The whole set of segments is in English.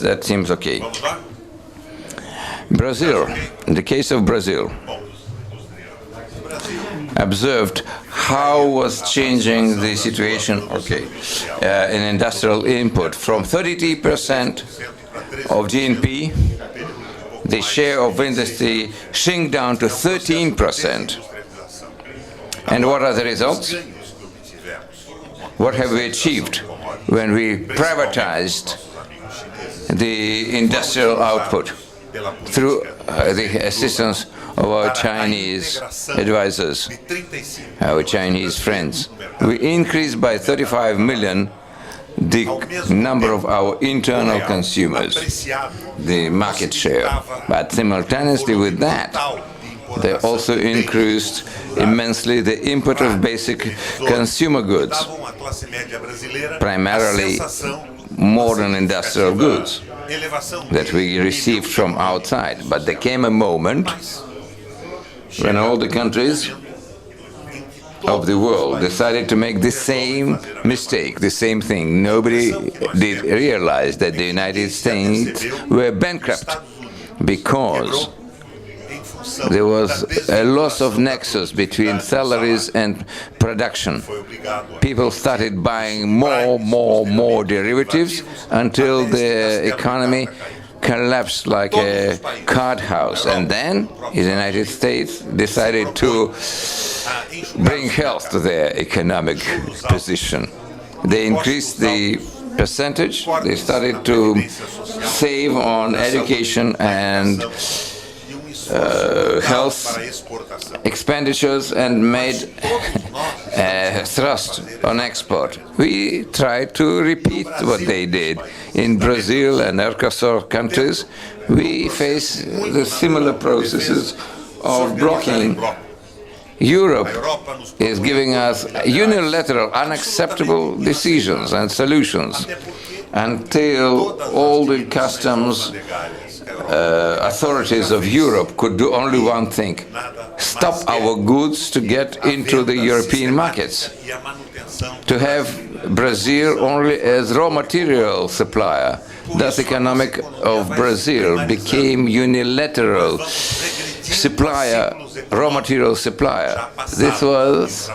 that seems okay. Brazil, in the case of Brazil, observed how was changing the situation, in industrial input. From 33% of GNP, the share of industry shrink down to 13%. And what are the results? What have we achieved when we privatized the industrial output through the assistance of our Chinese advisors, our Chinese friends? We increased by 35 million the number of our internal consumers, the market share. But simultaneously with that, they also increased immensely the input of basic consumer goods, primarily modern industrial goods that we received from outside. But there came a moment when all the countries of the world decided to make the same mistake, the same thing. Nobody did realize that the United States were bankrupt because there was a loss of nexus between salaries and production. People started buying more derivatives until the economy collapsed like a card house. And then the United States decided to bring health to their economic position. They increased the percentage. They started to save on education and health expenditures and made thrust on export. We tried to repeat what they did. In Brazil and Mercosur countries, we face the similar processes of blocking. Europe is giving us unilateral, unacceptable decisions and solutions until all the customs authorities of Europe could do only one thing: stop our goods to get into the European markets, to have Brazil only as raw material supplier. Thus, economic of Brazil became unilateral supplier, raw material supplier. This was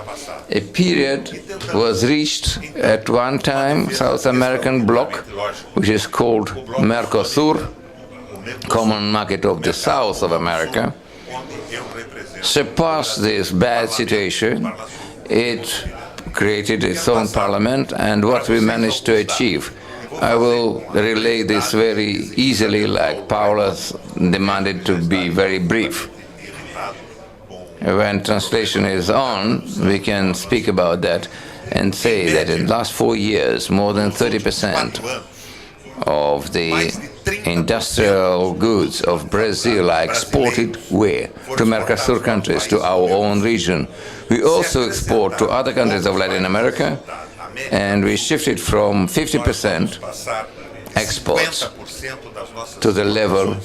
a period was reached at one time. South American bloc, which is called Mercosur, common market of the South of America, surpassed this bad situation. It created its own parliament, and what we managed to achieve. I will relay this very easily, like Paula demanded to be very brief. When translation is on, we can speak about that and say that in the last 4 years, more than 30% of the industrial goods of Brazil are exported where? To Mercosur countries, to our own region. We also export to other countries of Latin America, and we shifted from 50% exports to the level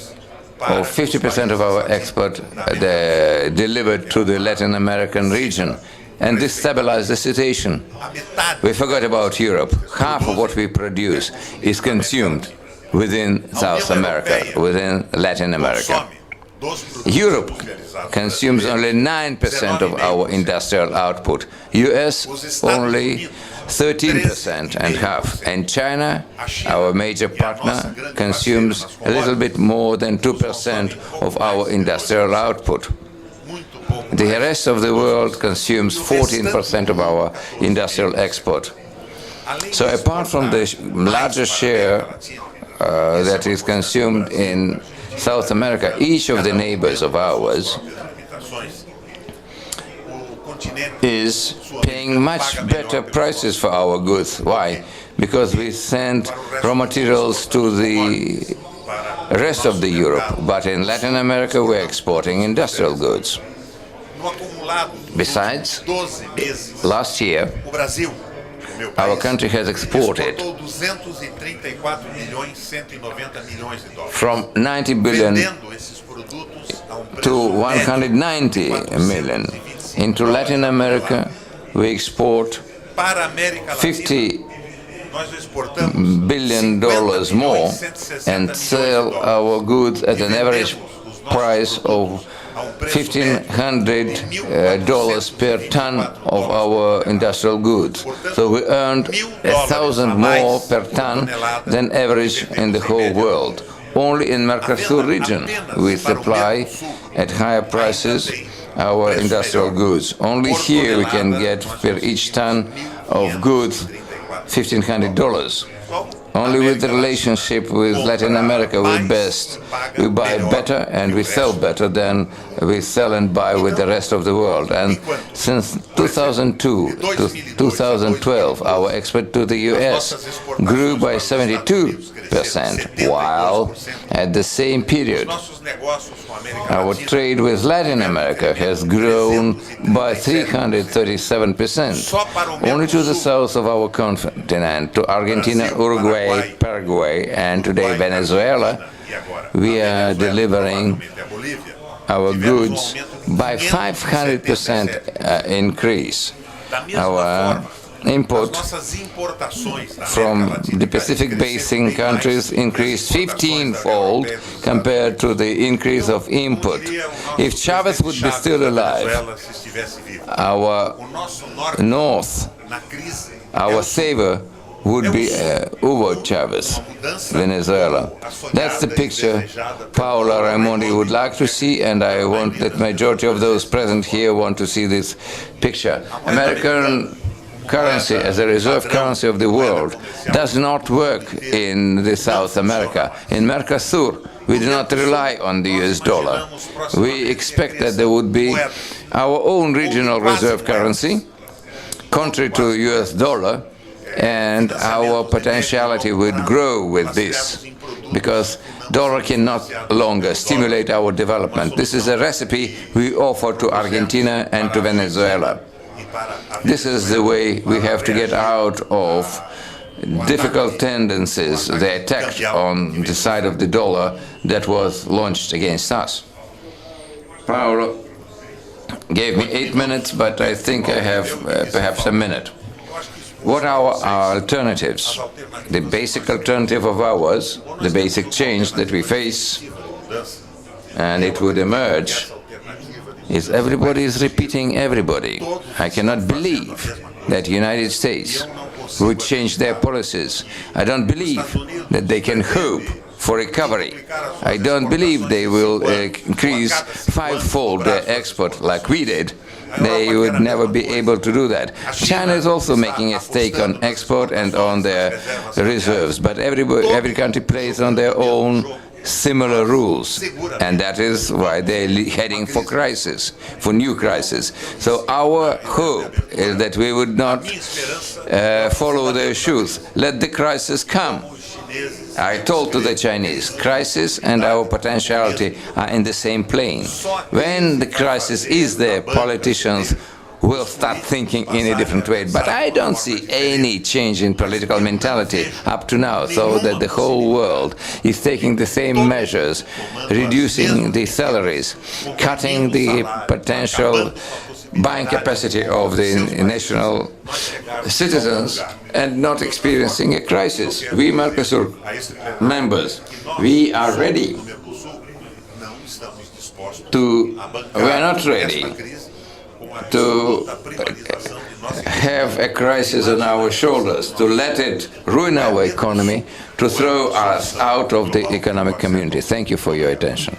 of 50% of our export delivered to the Latin American region. And this stabilized the situation. We forgot about Europe. Half of what we produce is consumed within South America, within Latin America. Europe consumes only 9% of our industrial output. US only 13% and half. And China, our major partner, consumes a little bit more than 2% of our industrial output. The rest of the world consumes 14% of our industrial export. So apart from the larger share that is consumed in South America, each of the neighbors of ours is paying much better prices for our goods. Why? Because we send raw materials to the rest of the Europe, but in Latin America we're exporting industrial goods. Besides, last year, our country has exported from 90 billion to 190 million. Into Latin America, we export 50 billion more and sell our goods at an average price of $1,500 per ton of our industrial goods. So we earned 1,000 more per ton than average in the whole world. Only in Mercosur region we supply at higher prices our industrial goods. Only here we can get for each ton of goods $1,500. Only with the relationship with Latin America we buy better and we sell better than we sell and buy with the rest of the world. And since 2002 to 2012, our export to the US grew by 72%, while at the same period our trade with Latin America has grown by 337%. Only to the south of our continent, to Argentina, Uruguay, Paraguay, and today Venezuela, we are delivering our goods by 500% increase. Our import from the Pacific Basin countries increased 15-fold compared to the increase of import. If Chavez would be still alive, our north, our savior, would be Hugo Chavez, Venezuela. That's the picture Paola Raimondi would like to see, and I want that majority of those present here want to see this picture. American currency as a reserve currency of the world does not work in the South America. In Mercosur, we do not rely on the US dollar. We expect that there would be our own regional reserve currency, contrary to US dollar, and our potentiality would grow with this, because dollar cannot longer stimulate our development. This is a recipe we offer to Argentina and to Venezuela. This is the way we have to get out of difficult tendencies, the attack on the side of the dollar that was launched against us. Paolo gave me 8 minutes, but I think I have perhaps a minute. What are our alternatives? The basic alternative of ours, the basic change that we face, and it would emerge, is everybody is repeating everybody. I cannot believe that the United States would change their policies. I don't believe that they can hope for recovery. I don't believe they will increase fivefold their export like we did. They would never be able to do that. China is also making a stake on export and on their reserves, but every country plays on their own similar rules, and that is why they're heading for crisis, for new crisis. So our hope is that we would not follow their shoes. Let the crisis come. I told to the Chinese, crisis and our potentiality are in the same plane. When the crisis is there, politicians will start thinking in a different way. But I don't see any change in political mentality up to now, so that the whole world is taking the same measures, reducing the salaries, cutting the potential buying capacity of the national citizens, and not experiencing a crisis. We Mercosur members, we are ready to, we are not ready to have a crisis on our shoulders, to let it ruin our economy, to throw us out of the economic community. Thank you for your attention.